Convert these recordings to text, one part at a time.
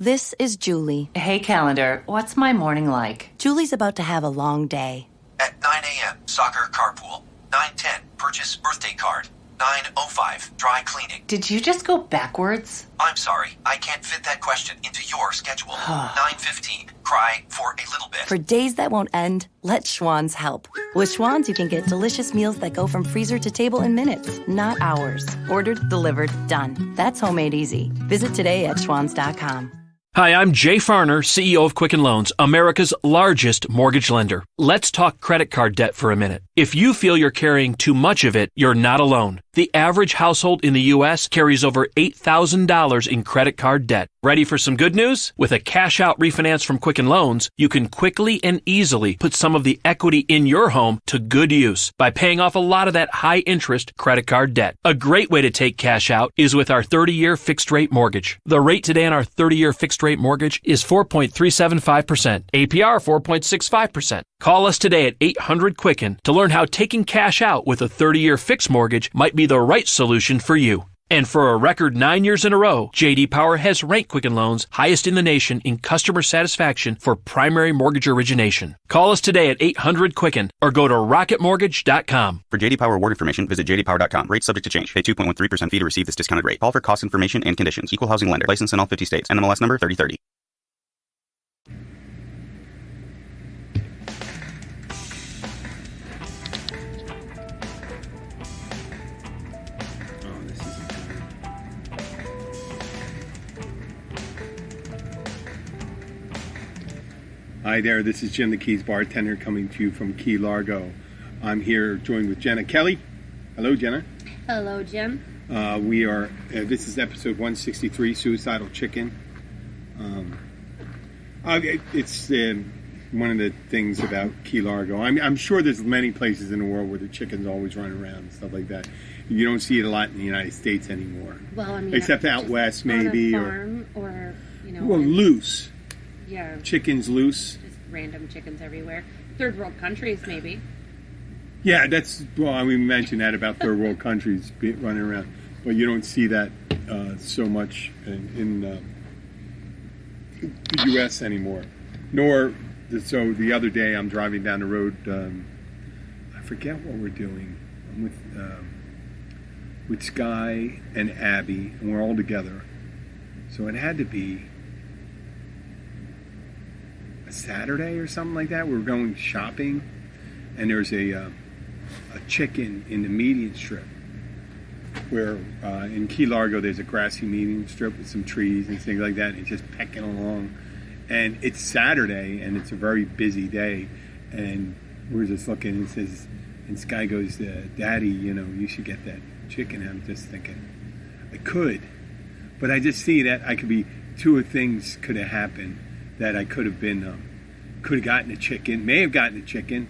This is Julie. Hey, calendar, what's my morning like? Julie's about to have a long day. At 9 a.m., soccer carpool. 9:10, purchase birthday card. 9:05, dry cleaning. Did you just go backwards? I'm sorry, I can't fit that question into your schedule. 9:15, cry for a little bit. For days that won't end, let Schwann's help. With Schwann's, you can get delicious meals that go from freezer to table in minutes, not hours. Ordered, delivered, done. That's homemade easy. Visit today at schwanns.com. Hi, I'm Jay Farner, CEO of Quicken Loans, America's largest mortgage lender. Let's talk credit card debt for a minute. If you feel you're carrying too much of it, you're not alone. The average household in the U.S. carries over $8,000 in credit card debt. Ready for some good news? With a cash-out refinance from Quicken Loans, you can quickly and easily put some of the equity in your home to good use by paying off a lot of that high-interest credit card debt. A great way to take cash out is with our 30-year fixed-rate mortgage. The rate today on our 30-year fixed-rate mortgage is 4.375%, APR 4.65%. Call us today at 800-QUICKEN to learn how taking cash out with a 30-year fixed mortgage might be the right solution for you. And for a record 9 years in a row, J.D. Power has ranked Quicken Loans highest in the nation in customer satisfaction for primary mortgage origination. Call us today at 800-QUICKEN or go to rocketmortgage.com. For J.D. Power award information, visit jdpower.com. Rates subject to change. Pay 2.13% fee to receive this discounted rate. Call for cost information and conditions. Equal housing lender. License in all 50 states. NMLS number 3030. Hi there, this is Jim the Keys bartender coming to you from Key Largo. I'm here joined with Jenna Kelly. Hello, Jenna. Hello, Jim. This is episode 163, Suicidal Chicken. It's one of the things about Key Largo. I'm sure there's many places in the world where the chickens always run around and stuff like that. You don't see it a lot in the United States anymore. Well, I mean, except out west, maybe. On a farm or loose. Yeah. Chickens loose. Just random chickens everywhere. Third world countries, maybe. Yeah, we mentioned that about third world countries running around. But you don't see that so much in the U.S. anymore. So the other day I'm driving down the road. I forget what we're doing. I'm with Sky and Abby, and we're all together. So it had to be Saturday or something like that. We were going shopping, and there's a chicken in the median strip where in Key Largo there's a grassy median strip with some trees and things like that, and it's just pecking along. And it's Saturday, and it's a very busy day, and we're just looking, and Sky goes, Daddy, you should get that chicken. And I'm just thinking, I could, but I just see that I could be, two things could have happened. That I could have could have gotten a chicken, may have gotten a chicken,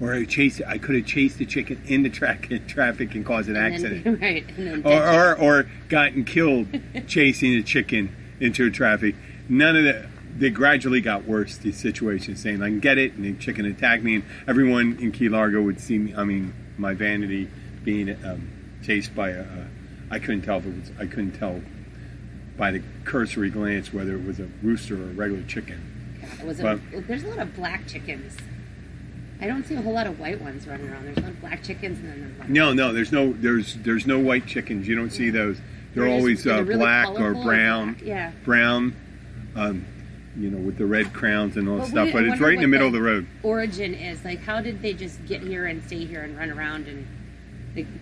or I could have chased the chicken into traffic and caused an accident. Right. Or gotten killed chasing a chicken into traffic. None of that. They gradually got worse, the situation, saying, I can get it, and the chicken attacked me, and everyone in Key Largo would see me, my vanity being chased by I couldn't tell by the cursory glance whether it was a rooster or a regular chicken. There's a lot of black chickens. I don't see a whole lot of white ones running around. There's a lot of black chickens, and then there's there's no white chickens. You don't see those. They're always really black or brown. Yeah. Brown, with the red crowns and all that stuff. But it's right in the middle of the road. Origin is like, how did they just get here and stay here and run around? And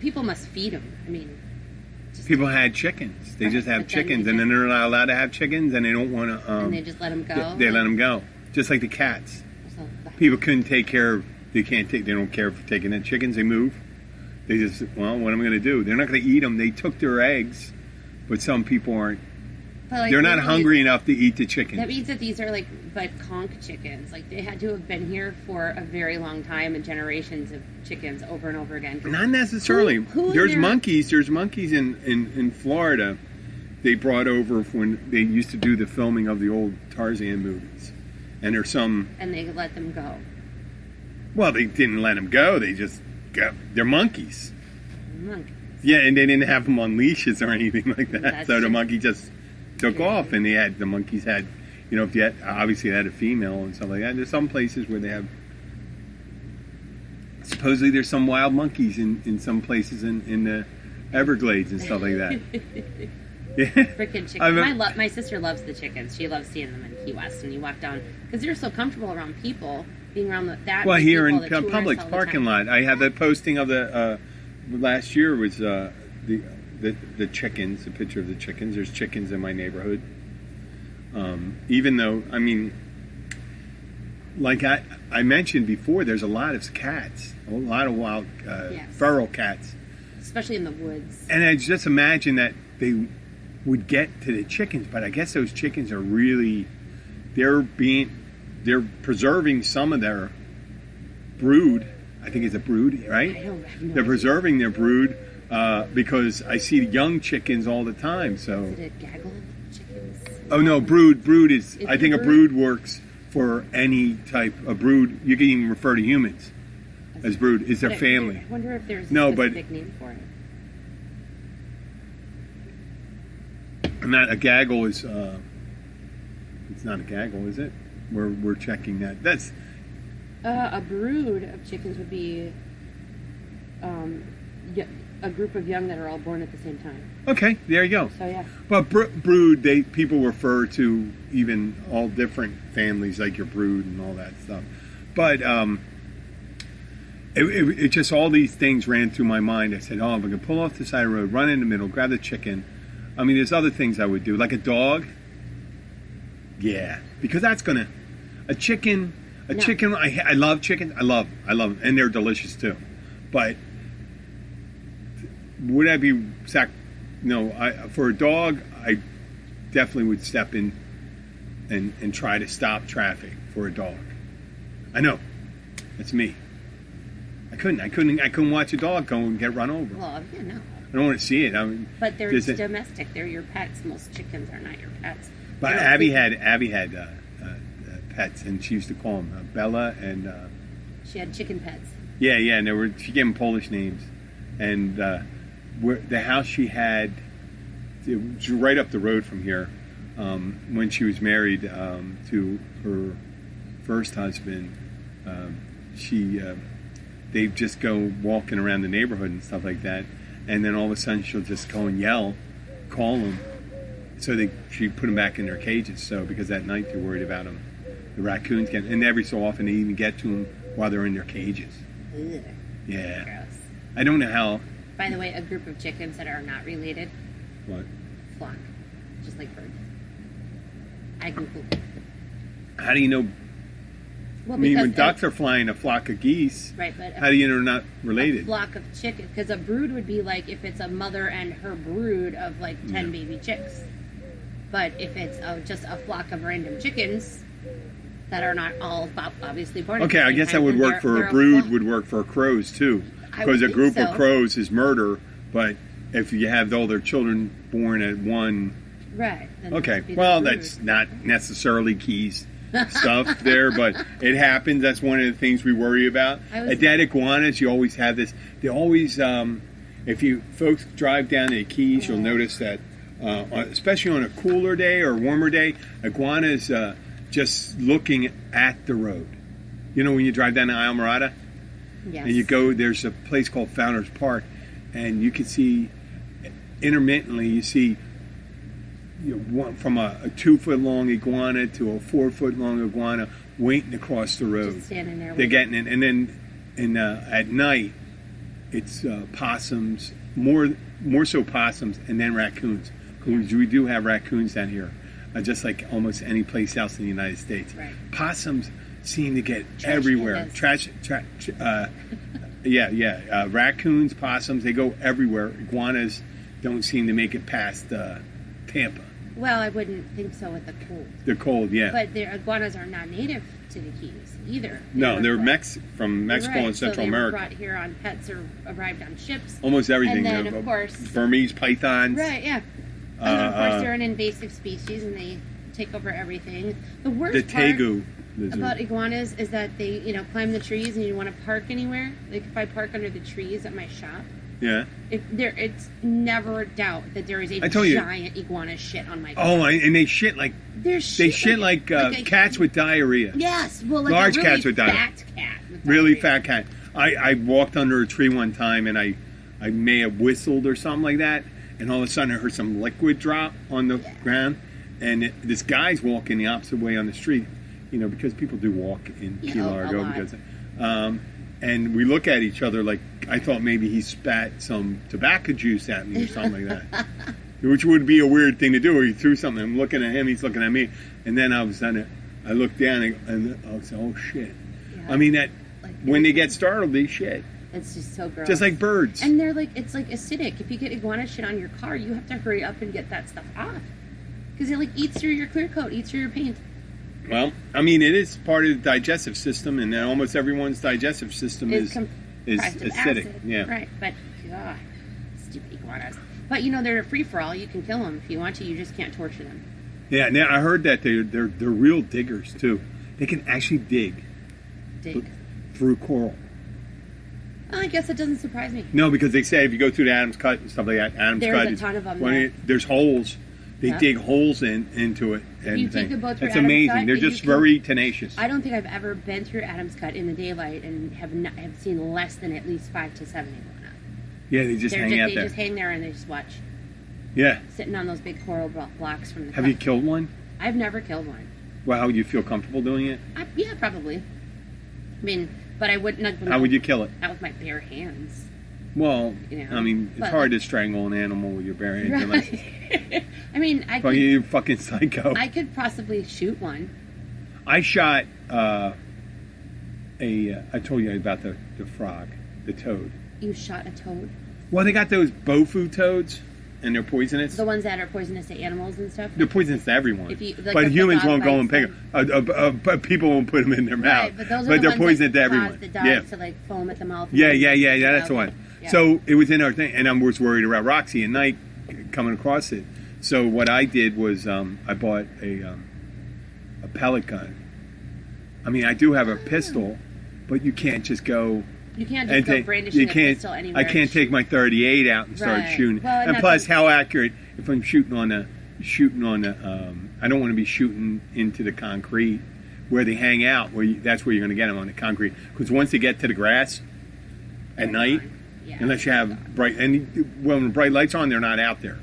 people must feed them. People had chickens. They just have chickens, and then they're not allowed to have chickens, and they don't want to. And they just let them go. They let them go, just like the cats. People couldn't take care of. They don't care for taking in chickens. They move. They just, what am I going to do? They're not going to eat them. They took their eggs, but some people aren't. They're not hungry enough to eat the chickens. That means that these are but conch chickens. They had to have been here for a very long time, and generations of chickens over and over again. Not necessarily. There's monkeys. There's monkeys in Florida. They brought over when they used to do the filming of the old Tarzan movies, and there's some. And they let them go. Well, they didn't let them go. They just they're monkeys. Monkeys. Yeah, and they didn't have them on leashes or anything like that. So the monkey just took off, and the monkeys had, if you had, obviously they had a female and stuff like that. And there's some places where they have. Supposedly there's some wild monkeys in some places in the Everglades and stuff like that. Yeah. Freaking chickens. My sister loves the chickens. She loves seeing them in Key West, and you walk down because they're so comfortable around people, being around that. Well, here people, in Publix parking lot, I had the posting of the last year was the chickens, a picture of the chickens. There's chickens in my neighborhood. Even though, I mean, like I mentioned before, there's a lot of cats, a lot of wild feral cats, especially in the woods. And I just imagine that they would get to the chickens, but I guess those chickens are really they're preserving some of their brood. I think it's a brood, right? I don't have no They're idea. preserving their brood because I see young chickens all the time. So Is it a gaggle of chickens? oh no, brood is I it think a a brood works for any type of brood. You can even refer to humans as brood. It's their family. I wonder if there's No, a but- specific name for it. Not a gaggle is. It's not a gaggle, is it? We're checking that. That's A brood of chickens would be a group of young that are all born at the same time. okay. There you go. So yeah. But brood, people refer to even all different families, like your brood and all that stuff. But it just all these things ran through my mind. I said, oh, if I can pull off the side of the road, run in the middle, grab the chicken. I mean, there's other things I would do, like a dog. Yeah, because that's gonna a chicken. I love chicken. I love them, and they're delicious too. But would I be for a dog, I definitely would step in and try to stop traffic for a dog. I know, that's me. I couldn't watch a dog go and get run over. Well, yeah, no. I don't want to see it. I mean, But they're does it- domestic. They're your pets. Most chickens are not your pets. But They don't Abby had pets, and she used to call them Bella and She had chicken pets. yeah, and she gave them Polish names, and the house she had, it was right up the road from here. When she was married to her first husband, they'd just go walking around the neighborhood and stuff like that, and then all of a sudden she'll just go and call them. So she put them back in their cages. So because at night they're worried about them, the raccoons get, and every so often they even get to them while they're in their cages. Ugh, Yeah, gross. I don't know how. By the way, a group of chickens that are not related What? flock, just like birds. I can cool. How do you know? Well, I mean, when because ducks are flying a flock of geese, right, but how do you know they're not a related? flock of chickens, because a brood would be like if it's a mother and her brood of like 10 baby chicks. But if it's just a flock of random chickens that are not all obviously born. Okay, at the I same guess that time, would then work for they're a brood. flock. Would work for crows too, I because would a group think of so. crows is murder. But if you have all their children born at one, Right. then okay, that'd be the well, brood. that's not necessarily keys stuff there, but it happens. That's one of the things we worry about. At dead iguanas, you always have this. They always, if you folks drive down the Keys, you'll notice that, especially on a cooler day or warmer day, iguanas just looking at the road. You know, when you drive down to Islamorada, Yes. and you go, there's a place called Founders Park, and you can see intermittently, you see from a 2-foot long iguana to a 4-foot long iguana waiting to cross the road. Just standing there. They're getting it, and then at night, it's possums, more so possums, and then raccoons. 'Cause we do have raccoons down here, just like almost any place else in the United States. Right. Possums seem to get Trash everywhere. pandas. Raccoons, possums, they go everywhere. Iguanas don't seem to make it past Tampa. Well, I wouldn't think so with the cold. They're cold, yeah. But the iguanas are not native to the Keys either. No, they're brought- from Mexico Right, and Central so they America. were brought here on pets or arrived on ships. Almost everything. And then, of course, Burmese pythons. right, yeah. And then, of course, they're an invasive species and they take over everything. The worst The part tegu lizard. about iguanas is that they, climb the trees and you want to park anywhere. Like if I park under the trees at my shop, Yeah. It's never a doubt that there is a I told you. giant iguana shit on my car. Oh, and they shit like There's they shit shit like cats with diarrhea. Yes, well, like Large a really cats with diarrhea. fat cat. With Really diarrhea. fat cat. I walked under a tree one time and I may have whistled or something like that, and all of a sudden I heard some liquid drop on the ground, and this guy's walking the opposite way on the street, you know, because people do walk in Key Largo. a lot. Because, and we look at each other like I thought maybe he spat some tobacco juice at me or something like that, which would be a weird thing to do. Or he threw something. I'm looking at him, he's looking at me, and then all of a sudden I looked down and I was oh shit. Yeah. I mean that. Like, When they get startled, they shit. it's just so gross. Just like birds. And they're like, it's like acidic. If you get iguana shit on your car, you have to hurry up and get that stuff off. Because it like eats through your clear coat, eats through your paint. Well, I mean, it is part of the digestive system, and almost everyone's digestive system is comprised of acidic. acid. Yeah. Right, but God, stupid iguanas. But you know, they're a free for all. You can kill them if you want to. You just can't torture them. Yeah. Now I heard that they're real diggers too. They can actually dig through coral. I guess it doesn't surprise me. No, because they say if you go through the Adam's Cut and stuff like that, There's a ton of them there. There's holes. They Yeah. dig holes into it. And you take a boat through that's Adam's amazing. Cut, They're and you just can- very tenacious. I don't think I've ever been through Adam's Cut in the daylight and have seen less than at least 5 to 7 iguana. Yeah, they just hang out They there. just hang there and they just watch, Yeah. sitting on those big coral blocks from the. Have cut. you killed one? I've never killed one. Well, how would you feel comfortable doing it? Yeah, probably. I mean, but I wouldn't. How would you kill it? Not with my bare hands. Well, You know, I mean, it's but hard like- to strangle an animal with your bare hands. Unless, Right. I mean, well, you fucking psycho. I could possibly shoot one. I shot I told you about the frog, the toad. You shot a toad. Well, they got those bofu toads, and they're poisonous. The ones that are poisonous to animals and stuff. They're poisonous to everyone. If you- like but the humans dog won't go and bites pick them. But people won't put them in their mouth. Right, but those are the they're ones poisonous that to cause everyone. the dogs Yeah. to like foam at the mouth. Yeah, that's the one. Yeah. So it was in our thing, and I was worried about Roxy at night coming across it. So what I did was I bought a pellet gun. I mean, I do have a pistol, but you can't just go. You can't just go brandishing a pistol anywhere. I can't take my .38 out and start Right. shooting. Well, and and that's plus, what- how accurate? If I'm shooting on a, I don't want to be shooting into the concrete where they hang out. That's where you're going to get them, on the concrete. Because once they get to the grass at night, Yeah. unless you have when the bright lights on, they're not out there.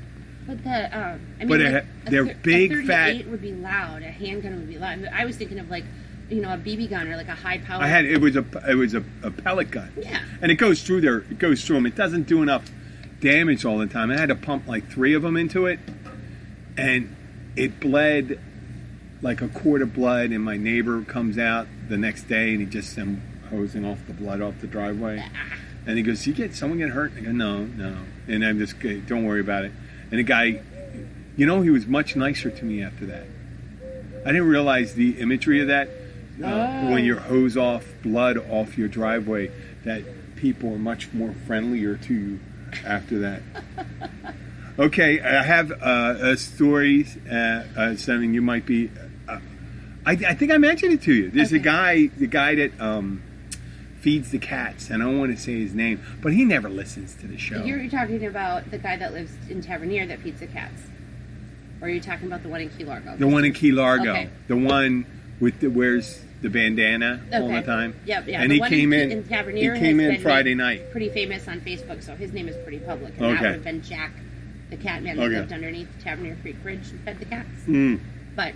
But I mean, But like, they're big, a 38 fat- would be loud. A handgun would be loud. I, mean, I was thinking of like, you know, a BB gun or like a high power. It was a pellet gun. Yeah. And it goes through there. It goes through them. It doesn't do enough damage all the time. I had to pump like 3 of them into it, and it bled like a quart of blood. And my neighbor comes out the next day, and he just hosing off the blood off the driveway. And he goes, someone get hurt? And I go, no. And I'm just, don't worry about it. And the guy, he was much nicer to me after that. I didn't realize the imagery of that. When you hose off blood off your driveway, that people are much more friendlier to you after that. Okay, I have stories. Something you might be. I think I mentioned it to you. There's the guy that feeds the cats, and I don't want to say his name, but he never listens to the show. You're talking about the guy that lives in Tavernier that feeds the cats, or are you talking about the one in Key Largo? The one in Key Largo, Okay. the one with wears the bandana all the time. Yep, yeah. And the he one came in Tavernier He came has in been Friday made night. Pretty famous on Facebook, so his name is pretty public. And Okay. that would have been Jack, the cat man that Okay. lived underneath Tavernier Creek Bridge and fed the cats. Mm. But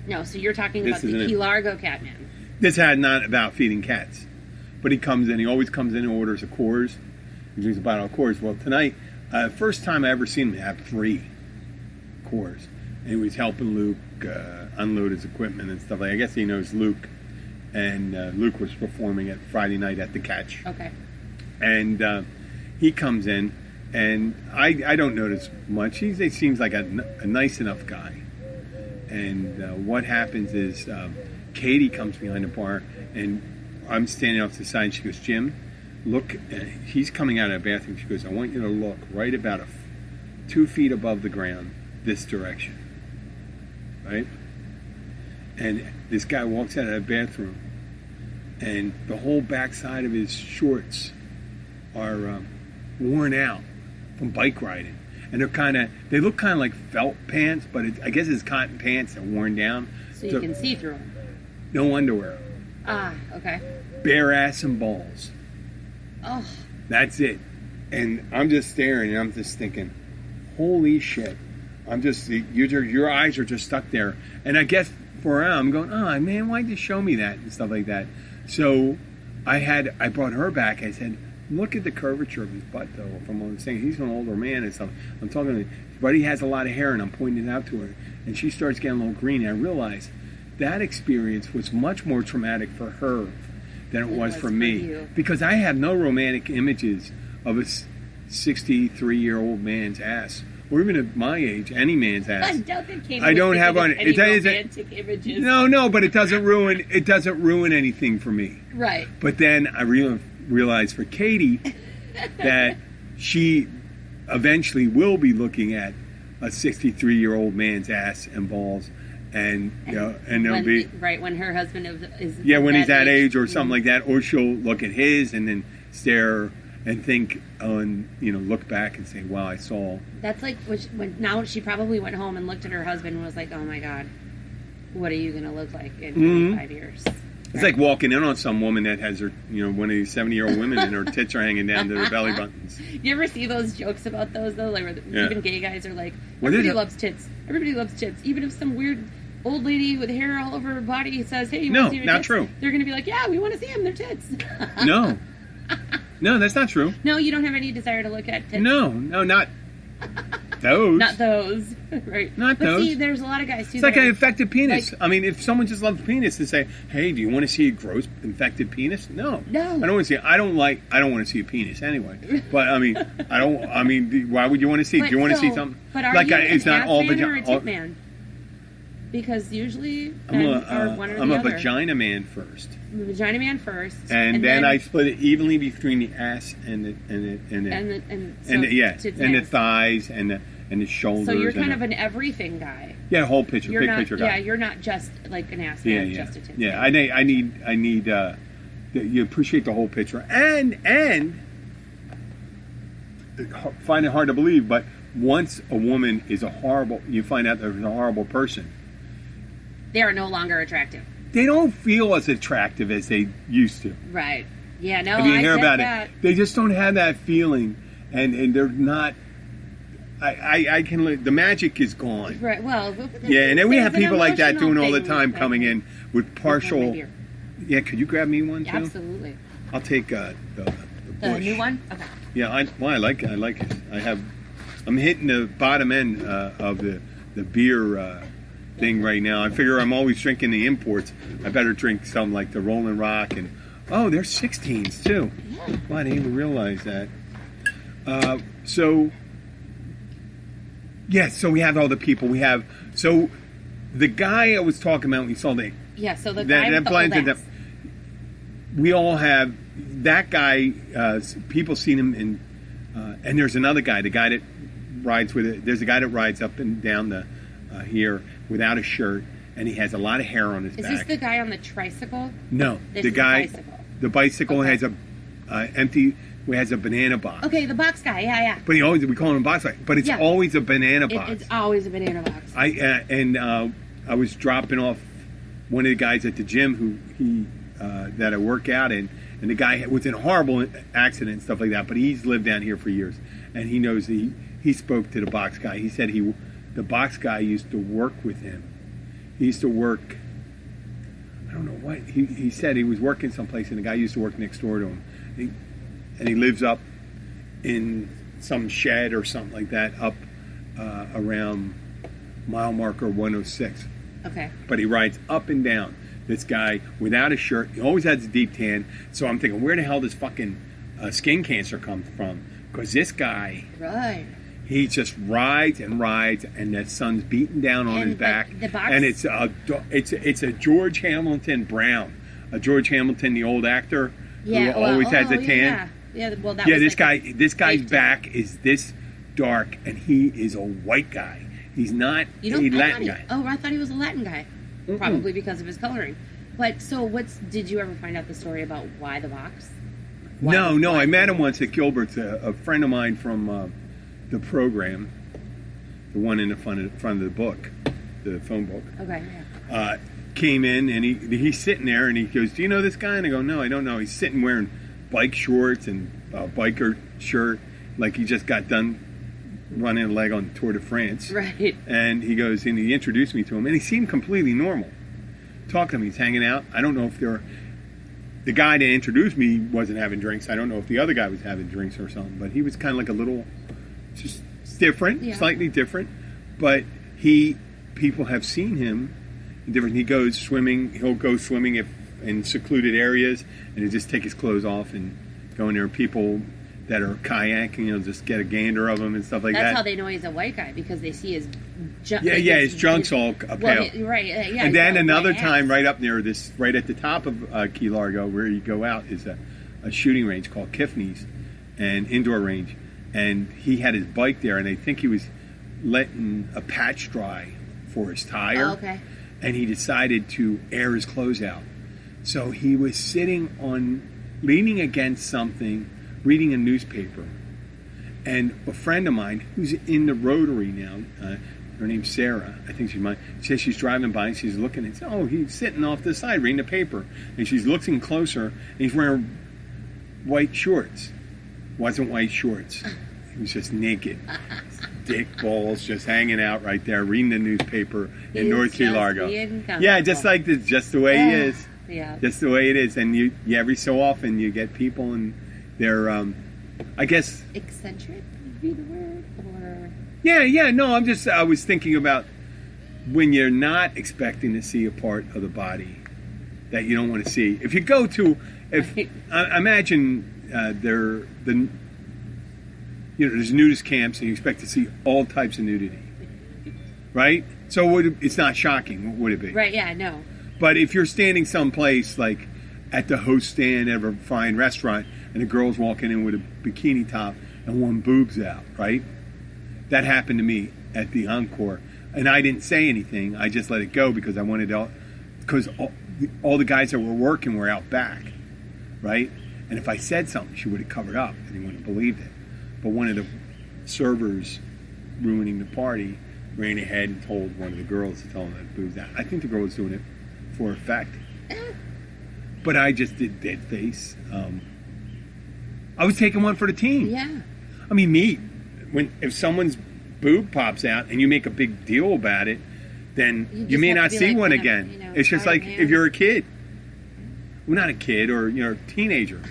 no, so you're talking This about the isn't it. Key Largo cat man. This had not about feeding cats, but he comes in. He always comes in and orders a Coors. He drinks a bottle of Coors. Well, tonight, first time I ever seen him have 3 Coors, and he was helping Luke unload his equipment and stuff. I guess he knows Luke, and Luke was performing at Friday night at the Catch. Okay. And he comes in, and I don't notice much. He seems like a nice enough guy. And what happens is Katie comes behind the bar, and I'm standing off to the side, and she goes, Jim, look, he's coming out of the bathroom. She goes, I want you to look right about 2 feet above the ground, this direction. Right? And this guy walks out of the bathroom, and the whole backside of his shorts are worn out from bike riding. And they look kind of like felt pants, but I guess it's cotton pants that are worn down. So you can see through them. No underwear. Ah, okay. Bare ass and balls. Oh. That's it. And I'm just staring and I'm just thinking, holy shit. Your eyes are just stuck there. And I guess for her, I'm going, oh man, why'd you show me that? And stuff like that. So I brought her back. I said, look at the curvature of his butt, though. From what I'm saying, he's an older man and stuff. I'm talking to him, but he has a lot of hair, and I'm pointing it out to her. And she starts getting a little green. And I realized that experience was much more traumatic for her than it was for me. You. Because I have no romantic images of a 63-year-old man's ass. Or even at my age, any man's ass. I don't have one. Any romantic images. No, but it doesn't ruin anything for me. Right. But then I realized for Katie that she eventually will be looking at a 63-year-old man's ass and balls, and there'll be when her husband is when he's that age or something like that, or she'll look at his and then stare and think look back and say, wow, I saw. That's like now she probably went home and looked at her husband and was like, oh my God, what are you going to look like in 25 years? It's like walking in on some woman that has her, one of these 70-year-old women and her tits are hanging down to her belly buttons. You ever see those jokes about those, though? Like, where even gay guys are like, What everybody loves tits. Everybody loves tits. Even if some weird old lady with hair all over her body says, hey, you want to see your not tits? true. They're going to be like, yeah, we want to see them. They're tits. No, that's not true. No, you don't have any desire to look at tits? No, not those. Not those. Right. Not but those. See, there's a lot of guys, too. It's like an infected penis. I mean, if someone just loves penis, to say, hey, do you want to see a gross infected penis? No. I don't want to see it. I don't want to see a penis anyway. But, why would you want to see it? Do you want to see something? But are you an ass man or a tit man? Because usually I'm a other. vagina man first. I'm a vagina man first, and then I split it evenly between the ass and the thighs and the shoulders. So you're kind of an everything guy. Yeah, whole picture, big picture guy. Yeah, you're not just like an ass man, just a tit. Yeah, I need you appreciate the whole picture, and find it hard to believe, but once a woman is you find out there's a horrible person. They are no longer attractive. They don't feel as attractive as they used to. Right. Yeah, no, if you hear about that. They just don't have that feeling, and they're not. The magic is gone. Right. Well. Yeah, and then we have people like that doing all the time, coming in with partial. Yeah, could you grab me one too? Absolutely. I'll take the Bush. New one. Okay. Yeah, I like it. I like it. I'm hitting the bottom end of the beer thing right now. I figure I'm always drinking the imports. I better drink some like the Rolling Rock and they're 16s too. Yeah. Well, I didn't even realize that. So we have all the people. So the guy I was talking about, we saw the so the guy with the old ass. We all have that guy. People seen him in, and there's another guy. The guy that rides with it. There's a guy that rides up and down the here without a shirt, and he has a lot of hair on his back. Is this the guy on the tricycle? No, the guy. The bicycle has a empty. Has a banana box. Okay, the box guy. Yeah. But we call him a box guy. But it's always a banana box. It's always a banana box. I was dropping off one of the guys at the gym that I work out in, and the guy was in a horrible accident and stuff like that. But he's lived down here for years, and he knows he spoke to the box guy. He said the box guy used to work with him. He used to work. I don't know what he said. He was working someplace, and the guy used to work next door to him. And he lives up in some shed or something like that up around mile marker 106. Okay. But he rides up and down. This guy without a shirt. He always has a deep tan. So I'm thinking, where the hell does fucking skin cancer come from? Because this guy, right, he just rides, and the sun's beating down on his back. The box, and it's a George Hamilton Brown, George Hamilton, the old actor, who always has a tan. Yeah, well, that was this guy's back is this dark, and he is a white guy. He's not a Latin guy. I thought he was a Latin guy, probably because of his coloring. But so, did you ever find out the story about why the box? No. I met him once at Gilbert's. A friend of mine from the program, the one in the front of the book, the phone book. Okay. Came in and he's sitting there and he goes, "Do you know this guy?" And I go, "No, I don't know." He's sitting wearing bike shorts and a biker shirt, like he just got done running a leg on Tour de France. Right. And he goes and he introduced me to him and he seemed completely normal. Talking to him, he's hanging out. I don't know if the guy that introduced me wasn't having drinks. I don't know if the other guy was having drinks or something, but he was kind of like a little, just different, slightly different. But people have seen him different. He goes swimming. He'll go swimming in secluded areas, and he'll just take his clothes off and go in there. People that are kayaking, he'll just get a gander of him and stuff like that. That's how they know he's a white guy, because they see his junk. His junk's all pale. Right. And then another time, right up near this, right at the top of Key Largo, where you go out, is a shooting range called Kifney's, an indoor range. And he had his bike there, and I think he was letting a patch dry for his tire. Oh, okay. And he decided to air his clothes out. So he was leaning against something, reading a newspaper. And a friend of mine, who's in the Rotary now, her name's Sarah, I think she's mine, says she's driving by and she's looking and says, "Oh, he's sitting off to the side reading the paper." And she's looking closer and he's wearing white shorts. Wasn't white shorts. He was just naked. Dick balls just hanging out right there, reading the newspaper in North Key Largo. Yeah, just like this, just the way he is. Yeah. Just the way it is. And you every so often you get people and they're, I guess... eccentric would be the word, or... Yeah, no, I was thinking about when you're not expecting to see a part of the body that you don't want to see. If you go to, imagine there's nudist camps and you expect to see all types of nudity, right? So it's not shocking, would it be? Right, yeah, no. But if you're standing someplace like at the host stand at a fine restaurant and a girl's walking in with a bikini top and one boob's out, right? That happened to me at the Encore. And I didn't say anything. I just let it go because I wanted to, because all the guys that were working were out back, right? And if I said something, she would have covered up and he wouldn't have believed it. But one of the servers ruining the party ran ahead and told one of the girls to tell him that boob's out. I think the girl was doing it for effect. But I just did dead face. I was taking one for the team. Yeah. I mean, if someone's boob pops out and you make a big deal about it, then you may not see one again. It's just like if you're a kid. Well, not a kid, or a teenager.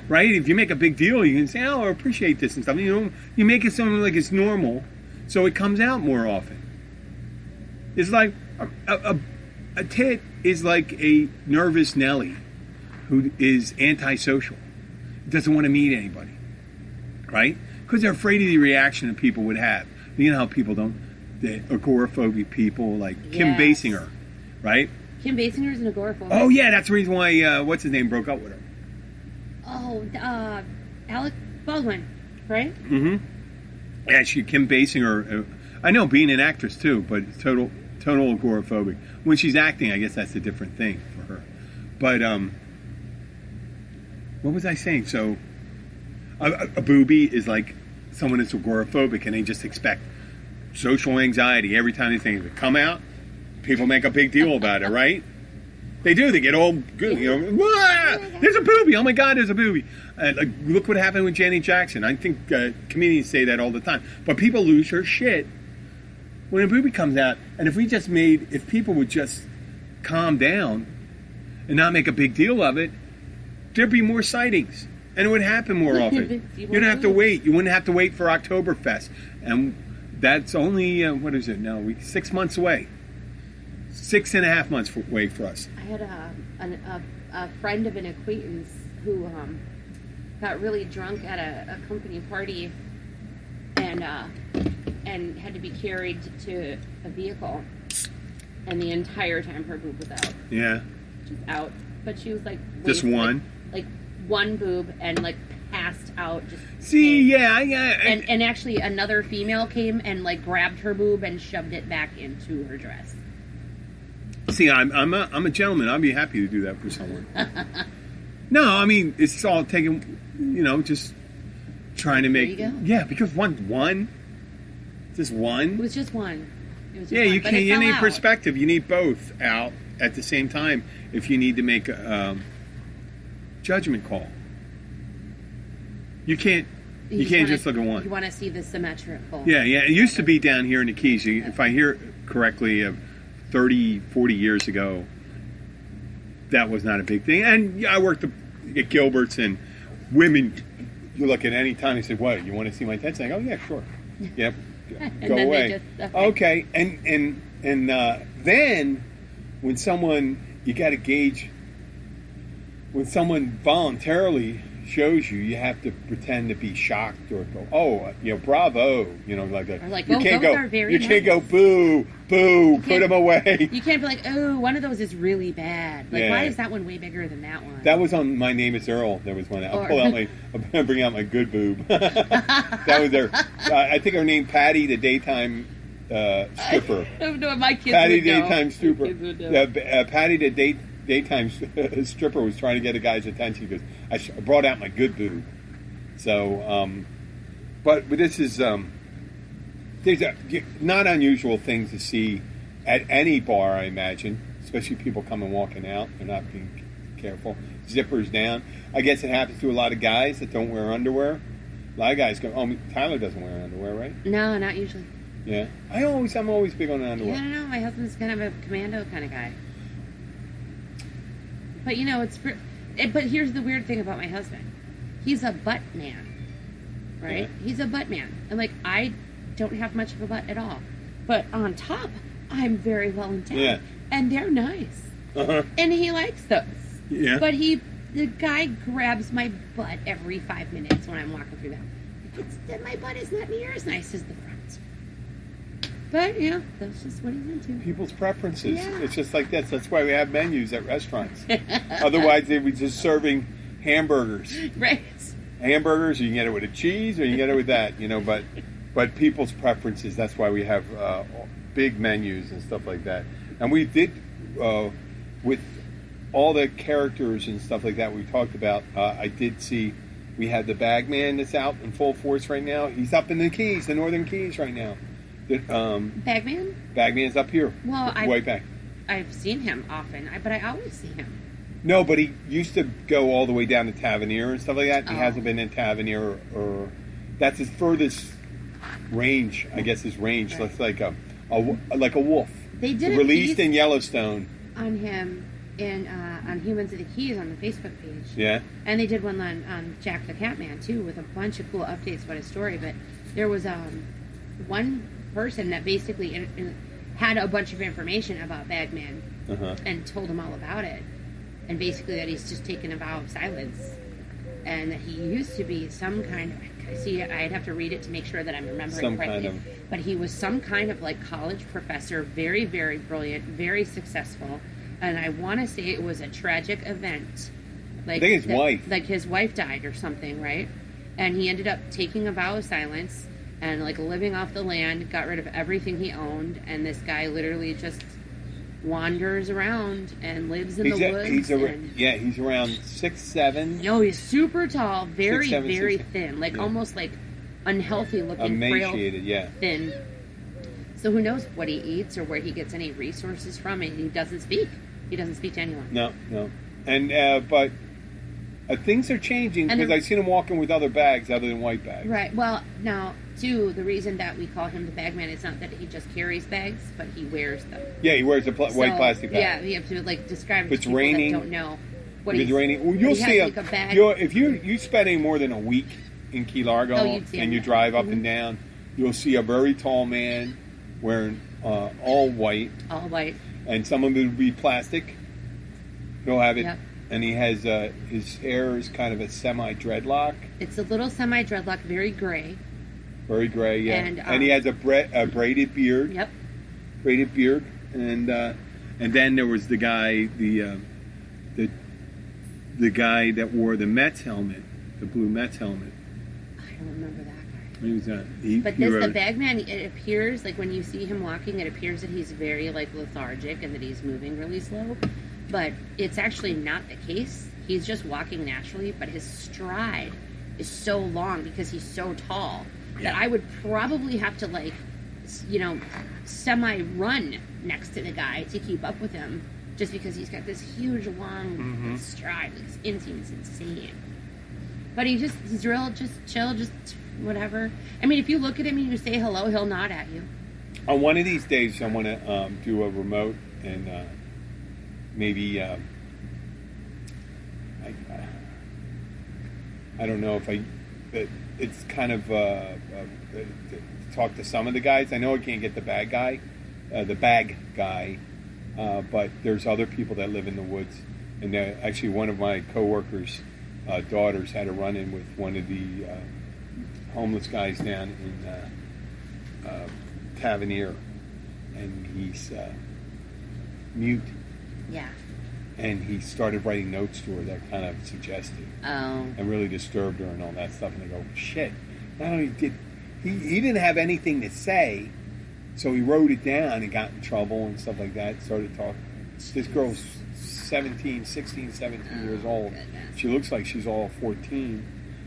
Right? If you make a big deal, you can say, "Oh, I appreciate this" and stuff. You make it something like it's normal, so it comes out more often. It's like a tit is like a nervous Nelly who is antisocial. Doesn't want to meet anybody, right? Because they're afraid of the reaction that people would have. You know how people the agoraphobic people, like Kim Basinger, right? Kim Basinger is an agoraphobic. Oh yeah, that's the reason why what's his name broke up with her. Oh, Alec Baldwin, right? Mm-hmm. Yeah, Kim Basinger. I know, being an actress too, but total agoraphobic. When she's acting, I guess that's a different thing for her. But what was I saying? So, a boobie is like someone that's agoraphobic, and they just expect social anxiety every time they think of it. Come out, people make a big deal about it, right? They do. They get all good. There's a boobie. Oh my God, there's a boobie. Look what happened with Janet Jackson. I think comedians say that all the time. But people lose their shit when a boobie comes out. And if people would just calm down and not make a big deal of it, there'd be more sightings. And it would happen more often. You don't have to wait. You wouldn't have to wait for Oktoberfest. And that's only, 6 months away. 6.5 months away for us. I had a friend of an acquaintance who got really drunk at a company party and had to be carried to a vehicle. And the entire time her boob was out. Yeah. She's out. But she was like... Just one? Like one boob and like passed out. Yeah. And actually another female came and like grabbed her boob and shoved it back into her dress. See, I'm a gentleman. I'd be happy to do that for someone. No, I mean, it's all taking, just trying to make... There you go. Yeah, because one? Just one? It was just one. It was just Yeah, one, you but can't. it You fell need out. perspective. You need both out at the same time if you need to make a judgment call. You can't. You can't just look at one. You want to see the symmetrical. Yeah. It used to be down here in the Keys. If I hear correctly, 30, 40 years ago, that was not a big thing. And I worked at Gilbert's, and women, you look at any time and say, "What? You want to see my tits?" I go, "Yeah, sure." Yep. And Go then away. they just, Okay. And then when someone, you got to gauge, when someone voluntarily shows you, you have to pretend to be shocked or go, "Oh, bravo," like that. Or like, you "Oh, can't those go. are very You can't go, nice." "Boo, boo," put them away. You can't be like, "Oh, one of those is really bad. Like, Yeah. why is that one way bigger than that one?" That was on My Name Is Earl. There was one. I'll bring out my good boob. That was there. I think her name Patty, the daytime stripper. No, my kids Patty, would know. daytime stripper. My kids would know. Patty, the daytime stripper, was trying to get a guy's attention because I brought out my good boob. So, but this is these are not unusual things to see at any bar, I imagine, especially people coming walking out. They're not being careful. Zippers down. I guess it happens to a lot of guys that don't wear underwear. A lot of guys go, "Oh, Tyler doesn't wear underwear, right?" No, not usually. Yeah. I'm always big on underwear. Yeah, I don't know. My husband's kind of a commando kind of guy. But but here's the weird thing about my husband. He's a butt man, right? Yeah. He's a butt man, and like I don't have much of a butt at all. But on top, I'm very well endowed, Yeah. and they're nice, Uh-huh. and he likes those. Yeah. But the guy grabs my butt every 5 minutes when I'm walking through them. My butt is not near as nice as the front. But, that's just what he's into. People's preferences. Yeah. It's just like this. That's why we have menus at restaurants. Otherwise, they'd be just serving hamburgers. Right. Hamburgers, you can get it with a cheese or you can get it with that, But people's preferences, that's why we have big menus and stuff like that. And we did, with all the characters and stuff like that we talked about, I did see we had the Bagman that's out in full force right now. He's up in the Keys, the Northern Keys right now. Bagman? Bagman's up here. Well, way back. I've seen him often, but I always see him. No, but he used to go all the way down to Tavernier and stuff like that. He Oh. hasn't been in Tavernier or that's his furthest range. I guess his range. Right. That's like a wolf. They did a released piece in Yellowstone. on him on Humans of the Keys on the Facebook page. Yeah. And they did one on Jack the Catman too, with a bunch of cool updates about his story. But there was one person that basically had a bunch of information about Bagman and told him all about it. And basically that he's just taken a vow of silence. And that he used to be some kind of... See, I'd have to read it to make sure that I'm remembering correctly. But he was some kind of college professor, very, very brilliant, very successful. And I want to say it was a tragic event. I think his wife. Like his wife died or something, right? And he ended up taking a vow of silence and living off the land, got rid of everything he owned. And this guy literally just wanders around and lives in the woods. He's around 6'7". No, he's super tall, very, 6'7", very 6'7". thin, Yeah. almost unhealthy looking, Emaciated, frail, thin. So who knows what he eats or where he gets any resources from, and he doesn't speak. He doesn't speak to anyone. No. And but things are changing because I've seen him walking with other bags other than white bags. Right. Well, now, too, the reason that we call him the Bagman is not that he just carries bags, but he wears them. Yeah, he wears a white plastic bag. Yeah, you have to describe it If it's to people raining, that don't know. If it's raining, well, you'll see him. If you spend any more than a week in Key Largo and you drive up and down, you'll see a very tall man wearing all white. All white. And some of it will be plastic. He'll have it. Yep. And he has his hair is kind of a semi-dreadlock. It's a little semi-dreadlock, very gray. Very gray, yeah. And he has a braided beard. Yep. Braided beard, and then there was the guy, the guy that wore the Mets helmet, the blue Mets helmet. I don't remember that guy. He was the Bagman, it appears when you see him walking, it appears that he's very lethargic and that he's moving really slow. But it's actually not the case. he's just walking naturally, but his stride is so long because he's so tall that I would probably have to, like, you know, semi-run next to the guy to keep up with him, just because he's got this huge, long stride. It's insane. But he's real, just chill, just whatever. I mean, if you look at him and you say hello, he'll nod at you. On one of these days, I want to do a remote and maybe I don't know if it's kind of talk to some of the guys. I know I can't get the bag guy, but there's other people that live in the woods. And actually, one of my coworkers' daughters had a run-in with one of the homeless guys down in Tavernier, and he's mute. Yeah. And he started writing notes to her that kind of suggested and really disturbed her and all that stuff. And I go, shit. Not only did he didn't have anything to say, so he wrote it down and got in trouble and stuff like that. Started talking. This girl's 16, 17 years old. Goodness. She looks like she's all 14,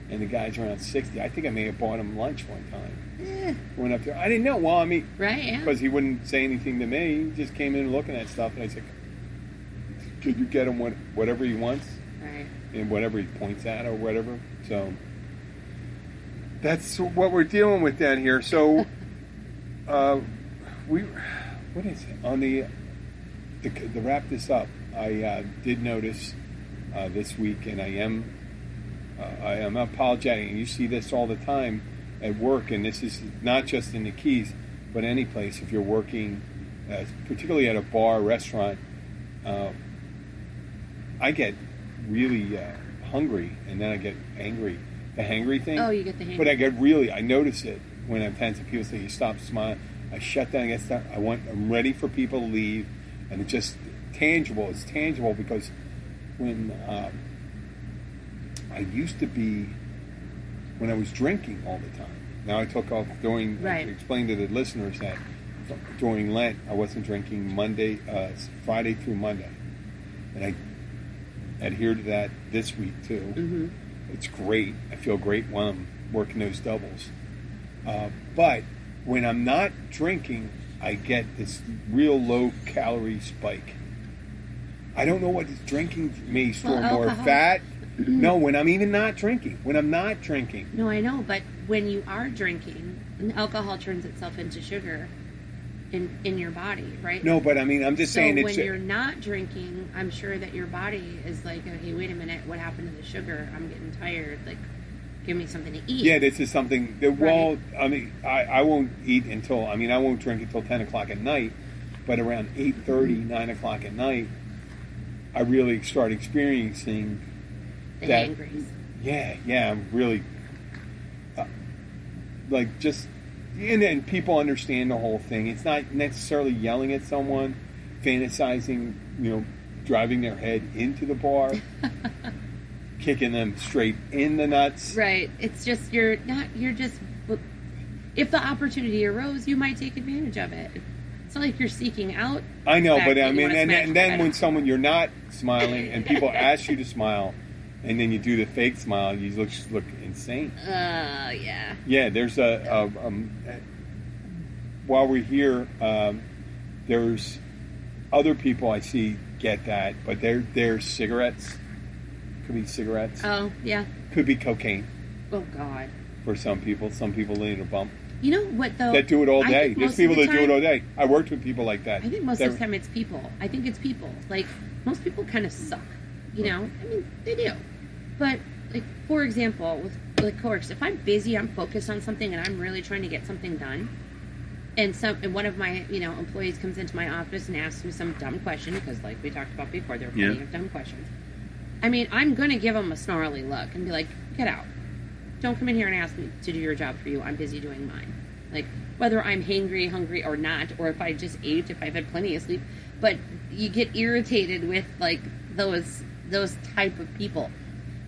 and the guy's around 60. I think I may have bought him lunch one time. Went up there. I didn't know. Well, I mean, right? Yeah. Because he wouldn't say anything to me. He just came in looking at stuff, and I said, could you get him whatever he wants? Right. And whatever he points at or whatever. So that's what we're dealing with down here. So what is it? On the to wrap this up, I did notice this week, and I am apologetic. And you see this all the time at work, and this is not just in the Keys, but any place. If you're working, particularly at a bar, restaurant, I get really hungry, and then I get angry. The hangry thing. Oh, you get the hangry. But I notice it when I'm tense. People say, you stop smiling. I shut down, I get stuff. I'm ready for people to leave, and it's just tangible. It's tangible because when I used to be, when I was drinking all the time. Now I took off doing, I explained to the listeners that during Lent, I wasn't drinking Friday through Monday. And I adhere to that this week too. Mm-hmm. It's great. I feel great while I'm working those doubles. But when I'm not drinking, I get this real low calorie spike. I don't know what is drinking may store more fat. No, when I'm even not drinking. When I'm not drinking. No, I know, but when you are drinking, alcohol turns itself into sugar in your body, right? No, but I mean, I'm just saying when you're not drinking, I'm sure that your body is like, hey, wait a minute, what happened to the sugar? I'm getting tired. Like, give me something to eat. Yeah, this is something that, well, I mean, I won't eat until, I won't drink until 10 o'clock at night, but around 8:30, 9 o'clock at night, I really start experiencing the hangries. Yeah, I'm really, like, just, and people understand the whole thing. It's not necessarily yelling at someone, fantasizing, driving their head into the bar, kicking them straight in the nuts. Right. It's just, if the opportunity arose, you might take advantage of it. It's not like you're seeking out. I know, but I mean, and then when you're not smiling and people ask you to smile, and then you do the fake smile, you look insane. Yeah. Yeah, there's while we're here, there's other people I see get that, but they're cigarettes. Could be cigarettes. Oh, yeah. Could be cocaine. Oh, God. For some people need a bump. You know what, though? That do it all day. There's people that do it all day. I worked with people like that. I think most of the time it's people. I think it's people. Like, most people kind of suck. I mean, they do. But, like, for example, with like coworkers, if I'm busy, I'm focused on something, and I'm really trying to get something done, and one of my employees comes into my office and asks me some dumb question, because like we talked about before, there are plenty of dumb questions. I mean, I'm going to give them a snarly look and be like, get out. Don't come in here and ask me to do your job for you. I'm busy doing mine. Like, whether I'm hangry, hungry, or not, or if I just ate, if I've had plenty of sleep. But you get irritated with, like, those type of people.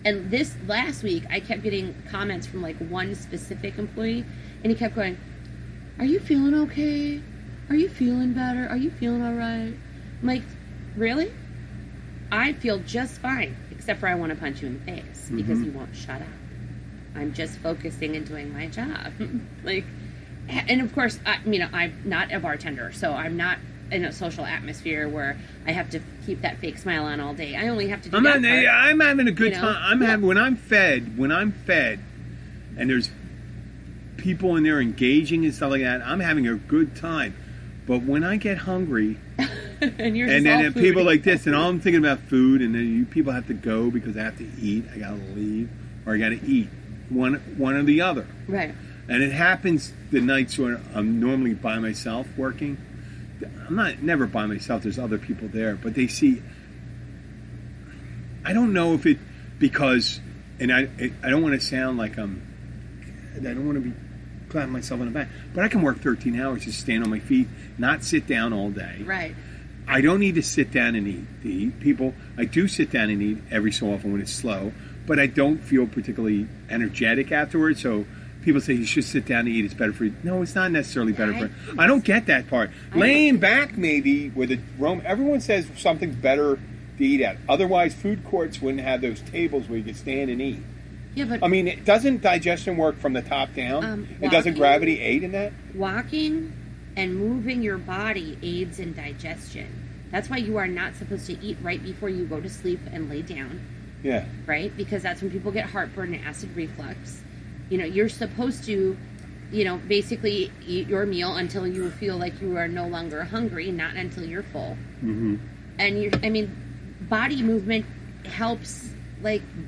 And this last week, I kept getting comments from, like, one specific employee, and he kept going, are you feeling okay? Are you feeling better? Are you feeling all right? I'm like, really? I feel just fine, except for I want to punch you in the face because you won't shut up. I'm just focusing and doing my job. Like, and of course, I'm not a bartender, so I'm not in a social atmosphere where I have to keep that fake smile on all day. I only have to do that part. I'm having a good time. When I'm fed, and there's people in there engaging and stuff like that, I'm having a good time. But when I get hungry, and then people like this, and all I'm thinking about food, and then you people have to go because I have to eat. I gotta leave, or I gotta eat one or the other. Right. And it happens the nights when I'm normally by myself working. I'm never by myself. There's other people there, but they see. I don't know if it because, and I don't want to sound like I don't want to be clapping myself on the back, but I can work 13 hours, just stand on my feet, not sit down all day. Right. I don't need to sit down and eat. I do sit down and eat every so often when it's slow, but I don't feel particularly energetic afterwards. So people say you should sit down and eat. It's better for you. No, it's not necessarily better for you. I don't get that part. Laying back maybe with a room. Everyone says something's better to eat at. Otherwise, food courts wouldn't have those tables where you could stand and eat. Yeah, but doesn't digestion work from the top down? And doesn't gravity aid in that? Walking and moving your body aids in digestion. That's why you are not supposed to eat right before you go to sleep and lay down. Yeah. Right? Because that's when people get heartburn and acid reflux. You're supposed to, basically eat your meal until you feel like you are no longer hungry, not until you're full. Mm-hmm. And body movement helps,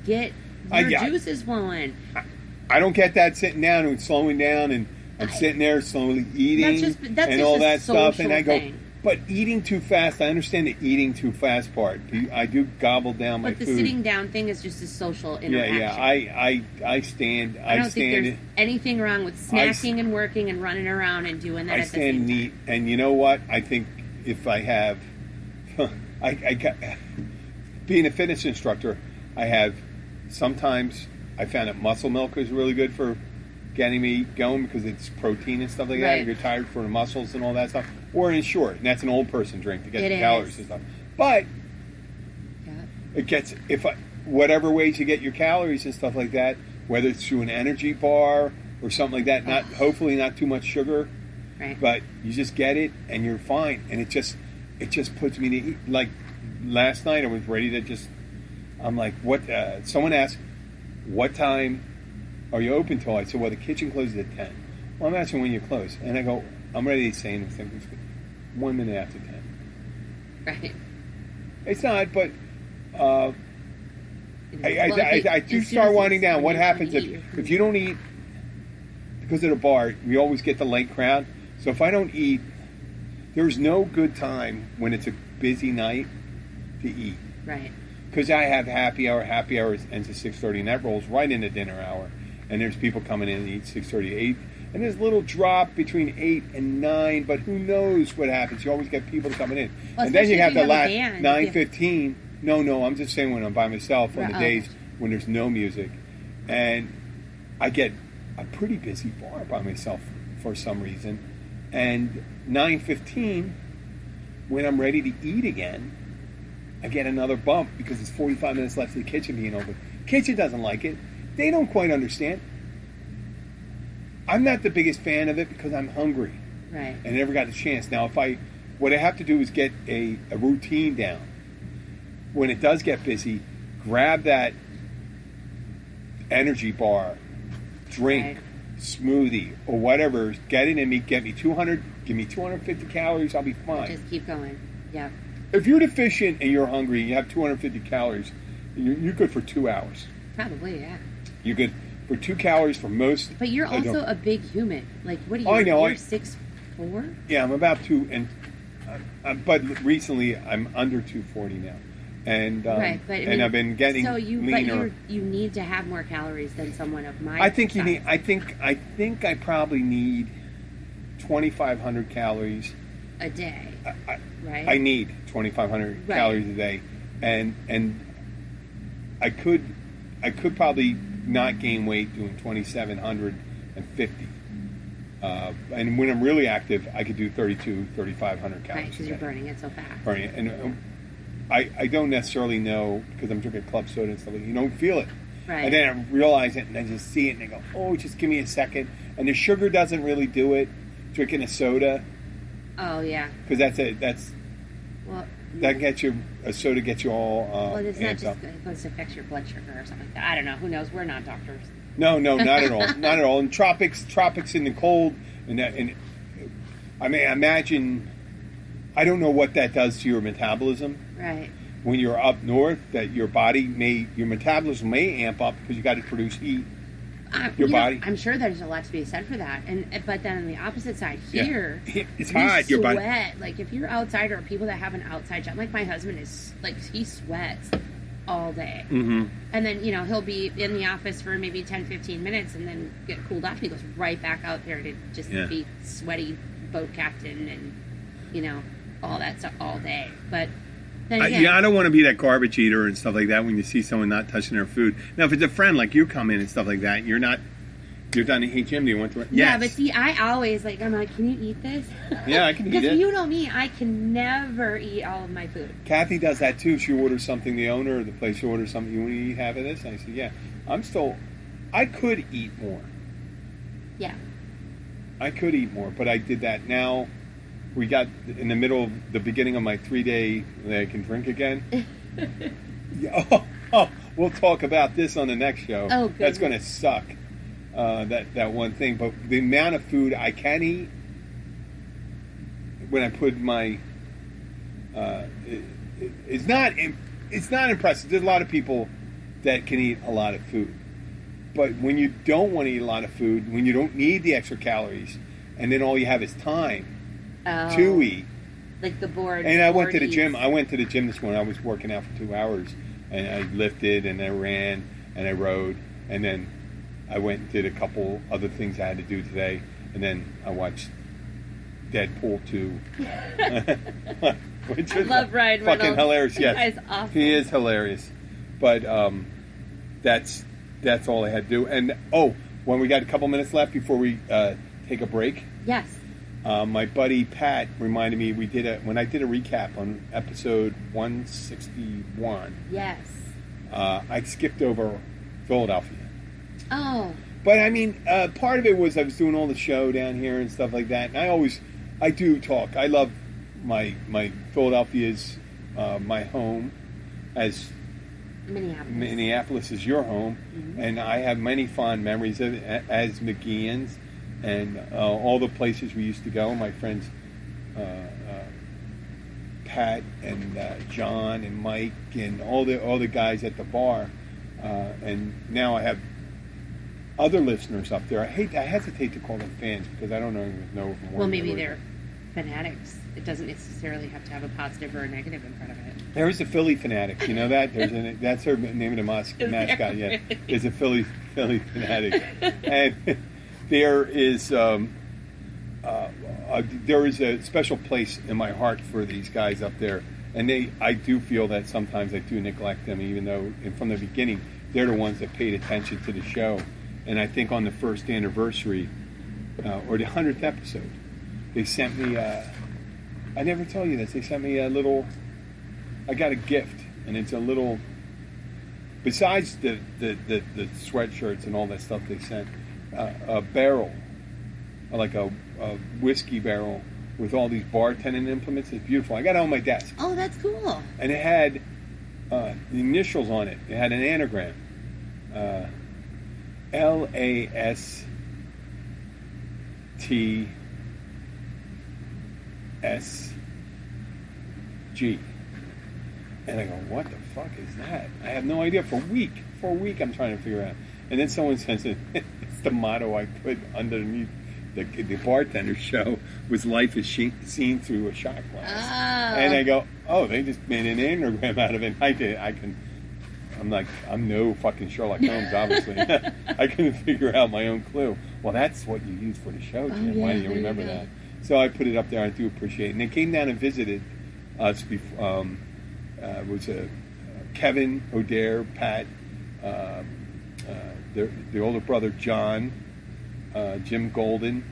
get your juices flowing. I don't get that sitting down and slowing down, and I'm sitting there slowly eating and all that stuff, and I go, but eating too fast. I understand the eating too fast part. I do gobble down my food. But the sitting down thing is just a social interaction. Yeah. I stand. I don't think there's anything wrong with snacking and working and running around and doing that. I stand neat, and you know what? I think if I have, being a fitness instructor, I have. Sometimes I found that muscle milk is really good for getting me going because it's protein and stuff like that. You're tired for the muscles and all that stuff. Or in short, and that's an old person drink to get the calories and stuff. But it gets whatever ways you get your calories and stuff like that, whether it's through an energy bar or something like that. Hopefully not too much sugar, but you just get it and you're fine. And it just puts me to eat. Like last night, I was ready to just. I'm like, what? Someone asked, what time are you open till? I said, well, the kitchen closes at 10. Well, I'm asking when you close. And I go, I'm ready to say anything. 1 minute after 10. Right. It's not, but I do start winding down. What happens if you don't eat? Because at a bar, we always get the late crowd. So if I don't eat, there's no good time when it's a busy night to eat. Right. Because I have happy hour ends at 6:30, and that rolls right into dinner hour. And there's people coming in and eat 6:30 to 8. And there's a little drop between 8 and 9, but who knows what happens. You always get people coming in. Well, and then you have the last 9:15. No, I'm just saying when I'm by myself on the days when there's no music. And I get a pretty busy bar by myself for some reason. And 9:15, when I'm ready to eat again, I get another bump because it's 45 minutes left of the kitchen being open. Kitchen doesn't like it. They don't quite understand. I'm not the biggest fan of it because I'm hungry. Right. And I never got the chance. Now, what I have to do is get a routine down. When it does get busy, grab that energy bar, drink, smoothie, or whatever, get it in me, give me 250 calories, I'll be fine. Just keep going. Yeah. If you're deficient and you're hungry and you have 250 calories, you're good for 2 hours. Probably, yeah. You're good for 2 calories for most. But you're also a big human. Like, what are you? I know. You're 6'4"? Yeah, I'm about 2, and but recently I'm under 240 now, and right. But I mean, I've been getting leaner. But you need to have more calories than someone of my. I think size. you need. I think I probably need 2,500 calories a day. Right. I need 2,500 calories a day, and I could probably not gain weight doing 2,750. And when I'm really active, I could do 3,500 calories. Right, because you're burning it so fast. Burning it. And I don't necessarily know, because I'm drinking club soda and stuff like that. You don't feel it. Right. And then I realize it, and I just see it, and I go, oh, just give me a second. And the sugar doesn't really do it. Drinking a soda, Oh yeah. because Well, that gets you, a soda gets you all well, it's not amped just up. because it affects your blood sugar or something like that. I don't know. Who knows? We're not doctors. No, not at all. Not at all. And tropics in the cold, and I mean, imagine, I don't know what that does to your metabolism. Right. When you're up north, that your metabolism may amp up because you got to produce heat. Your body. I'm sure there's a lot to be said for that, but then on the opposite side here, it's you hot. Your body. sweat. Like if you're outside, or people that have an outside job, like my husband is, like he sweats all day, Mm-hmm. and then he'll be in the office for maybe 10-15 minutes, and then get cooled off, and he goes right back out there to just be sweaty boat captain and all that stuff all day. But then again, I don't want to be that garbage eater and stuff like that when you see someone not touching their food. Now, if it's a friend like you come in and stuff like that, and you're done to hey Jim, do you want to? Yes. Yeah, but see, I always I'm like, can you eat this? Yeah, I can eat it. Because you know me, I can never eat all of my food. Kathy does that too. She orders something, the owner of the place, she orders something, you want to eat half of this? And I said, yeah. I could eat more. Yeah. I could eat more, but I did that. Now, we got in the middle of the beginning of my 3-day that I can drink again. We'll talk about this on the next show. Oh, good. That's going to suck, that one thing. But the amount of food I can eat when I put my... it's not impressive. There's a lot of people that can eat a lot of food. But when you don't want to eat a lot of food, when you don't need the extra calories, and then all you have is time to eat. Like the board. And I went to the gym. I went to the gym this morning. I was working out for 2 hours. And I lifted, and I ran, and I rode. And then I went and did a couple other things I had to do today. And then I watched Deadpool 2. Which is love Ryan fucking Reynolds. hilarious. Yes. That guy's awesome. He is hilarious. But that's all I had to do. And when we got a couple minutes left before we take a break, Yes. my buddy Pat reminded me when I did a recap on episode 161. Yes. I skipped over Philadelphia. Oh. But I mean, part of it was I was doing all the show down here and stuff like that, and I do talk. I love my Philadelphia's my home, as Minneapolis is your home, and I have many fond memories of it as McGeehan's, and all the places we used to go. My friends Pat and John and Mike and all the guys at the bar, and now I have other listeners up there. I hesitate to call them fans because I don't know from where. Well, maybe they're fanatics. It doesn't necessarily have to have a positive or a negative in front of it. There is a Philly fanatic. You know that? That's her name of the mascot. Yeah, is a Philly fanatic, and there is a special place in my heart for these guys up there, and I do feel that sometimes I do neglect them, even though from the beginning they're the ones that paid attention to the show. And I think on the first anniversary or the 100th episode, they sent me. I never tell you this. They sent me a little. I got a gift, and it's a little. Besides the sweatshirts and all that stuff they sent, a barrel, like a whiskey barrel with all these bartending implements. It's beautiful. I got it on my desk. Oh, that's cool. And it had the initials on it. It had an anagram. LASTSG. And I go, what the fuck is that? I have no idea. For a week I'm trying to figure out. And then someone says it's the motto I put underneath the bartender's show was life is seen through a shot glass. Oh. And I go, they just made an anagram out of it. I'm no fucking Sherlock Holmes, obviously. I couldn't figure out my own clue. Well, that's what you use for the show, Jim. Yeah, Why do you remember that? So I put it up there. I do appreciate it. And they came down and visited us before. It was Kevin, O'Dare, Pat, the older brother John, Jim Golden.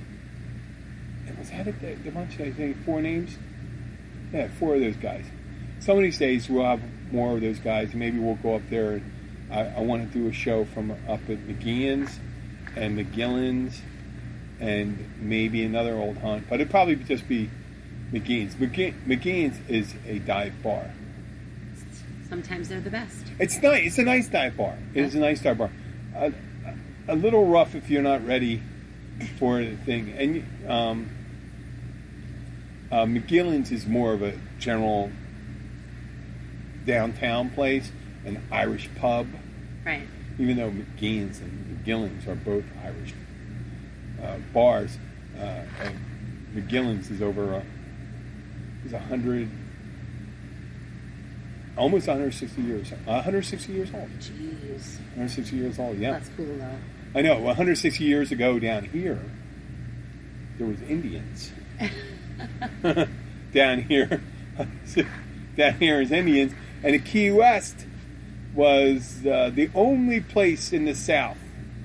And was that it? The bunch, I think, 4 names? Yeah, 4 of those guys. some of these days we'll have more of those guys. Maybe we'll go up there. I want to do a show from up at McGeehan's and McGillen's and maybe another old hunt. But it'd probably just be McGeehan's. McGeehan's is a dive bar. Sometimes they're the best. It's nice. It's a nice dive bar. It is a nice dive bar. A little rough if you're not ready for the thing. And McGillen's is more of a general downtown place, an Irish pub. Right. Even though McGeehan's and McGillen's are both Irish bars, and McGillen's is over is 100, almost 160 years. 160 years old. Jeez. 160 years old. Yeah. That's cool though. I know. 160 years ago down here, there was Indians. down here is Indians, and the Key West was the only place in the South,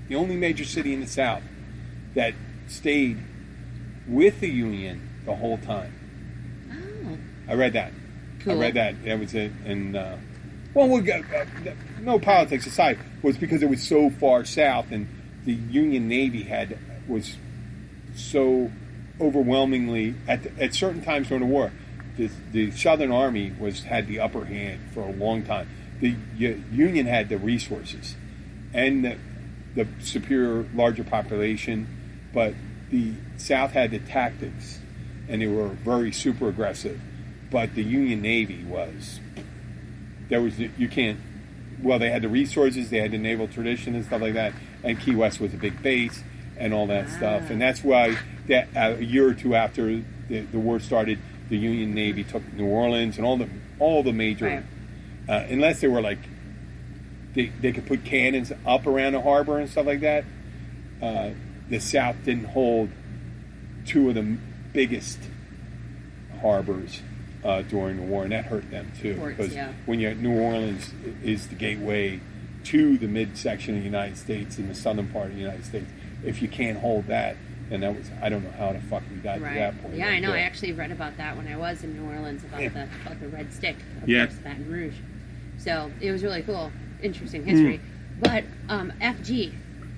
the only major city in the South that stayed with the Union the whole time. Oh. I read that. Cool. I read that. That was it. And we'll get no politics aside. Was because it was so far south, and the Union Navy was so overwhelmingly at certain times during the war. The Southern Army had the upper hand for a long time. The Union had the resources and the superior, larger population, but the South had the tactics, and they were very super aggressive. But the Union Navy they had the resources, they had the naval tradition and stuff like that, and Key West was a big base and all that stuff. And that's why a year or two after the war started, the Union Navy took New Orleans and all the major, unless they were like they could put cannons up around the harbor and stuff like that. The South didn't hold two of the biggest harbors during the war, and that hurt them too. Because when New Orleans is the gateway to the midsection of the United States in the southern part of the United States, if you can't hold that, then I don't know how the fuck we got to that point. Yeah, I know. I actually read about that when I was in New Orleans about the Red Stick, of course, Baton Rouge. So it was really cool, interesting history. But FG,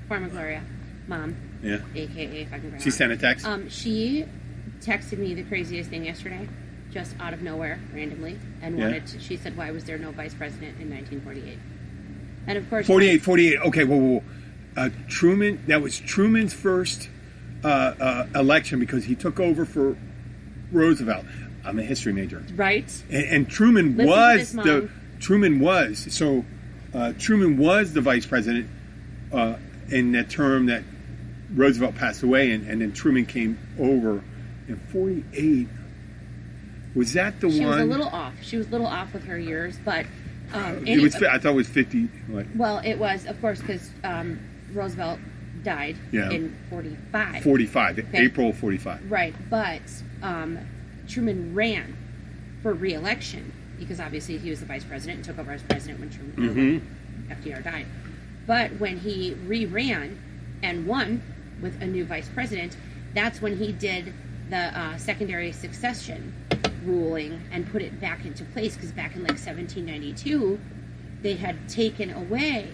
Pharmagloria, mom, aka fucking grandma. She sent a text. She texted me the craziest thing yesterday, just out of nowhere, randomly, and she said, "Why was there no vice president in 1948?" And of course, 48. Okay, whoa. Truman. That was Truman's first election because he took over for Roosevelt. I'm a history major, right? And Truman Truman was the vice president in that term that Roosevelt passed away, and then Truman came over in 48. Was that the one? She was a little off. She was a little off with her years, but I thought it was 50. What? Well, it was, of course, because Roosevelt died in 45. 45, okay. April 45. Right, but Truman ran for re-election because obviously he was the vice president and took over as president when FDR died. But when he re-ran and won with a new vice president, that's when he did the secondary succession ruling and put it back into place, because back in like 1792 they had taken away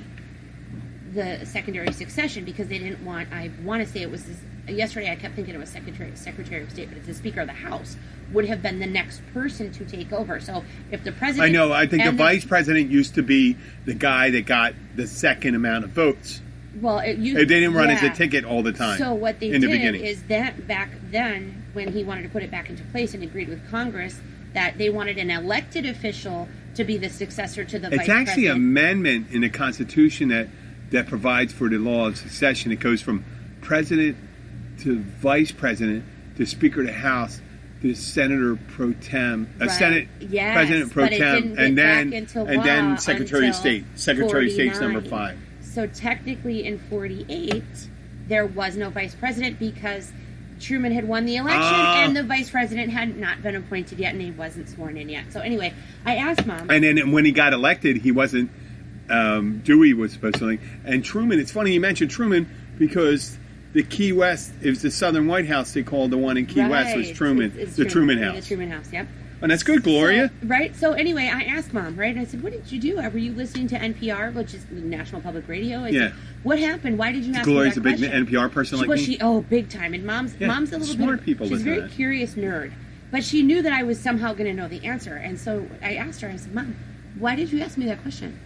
the secondary succession because they didn't want, I want to say it was this, yesterday I kept thinking it was Secretary of State, but it's the Speaker of the House would have been the next person to take over. So if the president... I know, I think the vice president used to be the guy that got the second amount of votes. Well, they didn't run as a ticket all the time. So what they did is that back then, when he wanted to put it back into place and agreed with Congress, that they wanted an elected official to be the successor to the vice president. It's actually an amendment in the Constitution that provides for the law of succession. It goes from president to vice president to Speaker of the House to Senator pro tem, Senate President pro tem, and then Secretary of State. Secretary of State's number 5. So technically in 48, there was no vice president because Truman had won the election and the vice president had not been appointed yet and he wasn't sworn in yet. So anyway, I asked Mom. And then when he got elected, he wasn't, Dewey was supposed to, and Truman, it's funny you mentioned Truman because the Key West, it was the Southern White House they called the one in Key West was Truman, the Truman House. The Truman House, yep. And that's good, Gloria. So, right? So anyway, I asked Mom, right? And I said, what did you do? Were you listening to NPR, which is National Public Radio? I said, what happened? Why did you ask Gloria's me that a big question? NPR person like me? Big time. And Mom's a little smart bit... people She's a listen to very that. curious nerd. But she knew that I was somehow going to know the answer. And so I asked her, I said, Mom, why did you ask me that question?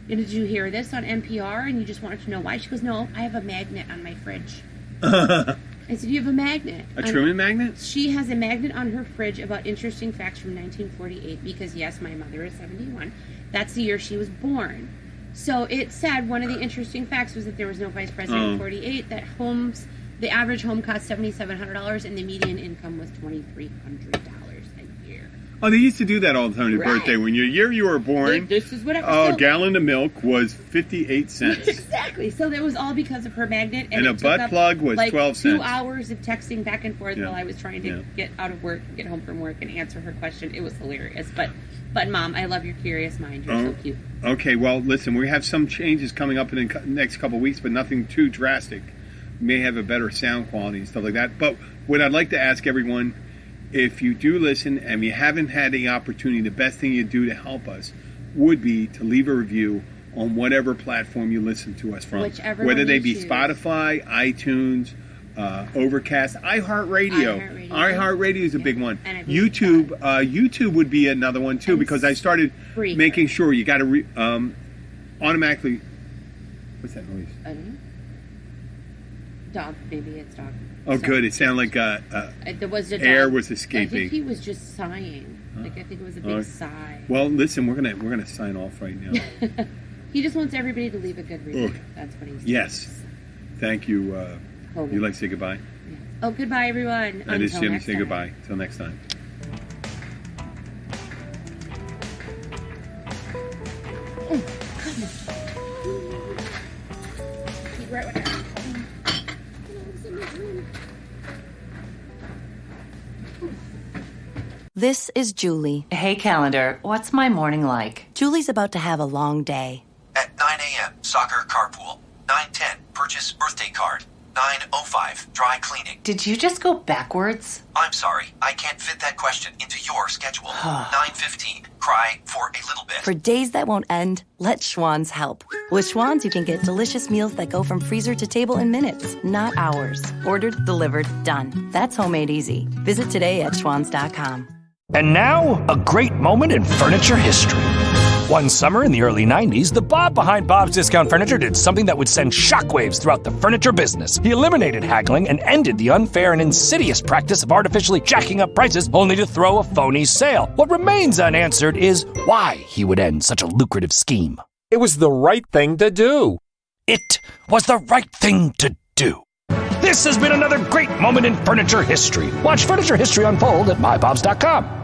And did you hear this on NPR and you just wanted to know why? She goes, no, I have a magnet on my fridge. I said, you have a magnet? A Truman magnet? She has a magnet on her fridge about interesting facts from 1948 because, yes, my mother is 71. That's the year she was born. So it said one of the interesting facts was that there was no vice president in 48, that the average home cost $7,700 and the median income was $2,300 a year. Oh, they used to do that all the time on your birthday. When your year you were born, this is what a gallon of milk was 58 cents. Exactly. So that was all because of her magnet. And a butt plug was 12 cents. 2 hours of texting back and forth while I was trying to get out of work, get home from work, and answer her question. It was hilarious. But Mom, I love your curious mind. You're so cute. Okay, well, listen, we have some changes coming up in the next couple of weeks, but nothing too drastic. We may have a better sound quality and stuff like that. But what I'd like to ask everyone, if you do listen and you haven't had the opportunity, the best thing you do to help us would be to leave a review on whatever platform you listen to us from. Whether they be Spotify, iTunes, Overcast, iHeartRadio. iHeartRadio is a big one. YouTube YouTube would be another one too, because I started making sure you got to automatically... What's that noise? I don't know. Dog. Maybe it's dog. Oh, good. It sounded like there was a air dog. was escaping. I think he was just sighing. I think it was a big sigh. Well, listen, we're gonna sign off right now. He just wants everybody to leave a good review. That's what he's saying. Yes. Thank you. You'd like to say goodbye? Yeah. Oh, goodbye, everyone. That is Jim. Say goodbye. Till next time. Oh, goodness. Keep right with her. This is Julie. Hey, calendar, what's my morning like? Julie's about to have a long day. At 9 a.m., soccer carpool. 9:10, purchase birthday card. 9:05, dry cleaning. Did you just go backwards? I'm sorry, I can't fit that question into your schedule. 9:15, cry for a little bit. For days that won't end, let Schwann's help. With Schwann's, you can get delicious meals that go from freezer to table in minutes, not hours. Ordered, delivered, done. That's homemade easy. Visit today at schwanns.com. And now, a great moment in furniture history. One summer in the early 90s, the Bob behind Bob's Discount Furniture did something that would send shockwaves throughout the furniture business. He eliminated haggling and ended the unfair and insidious practice of artificially jacking up prices only to throw a phony sale. What remains unanswered is why he would end such a lucrative scheme. It was the right thing to do. It was the right thing to do. This has been another great moment in furniture history. Watch furniture history unfold at mybobs.com.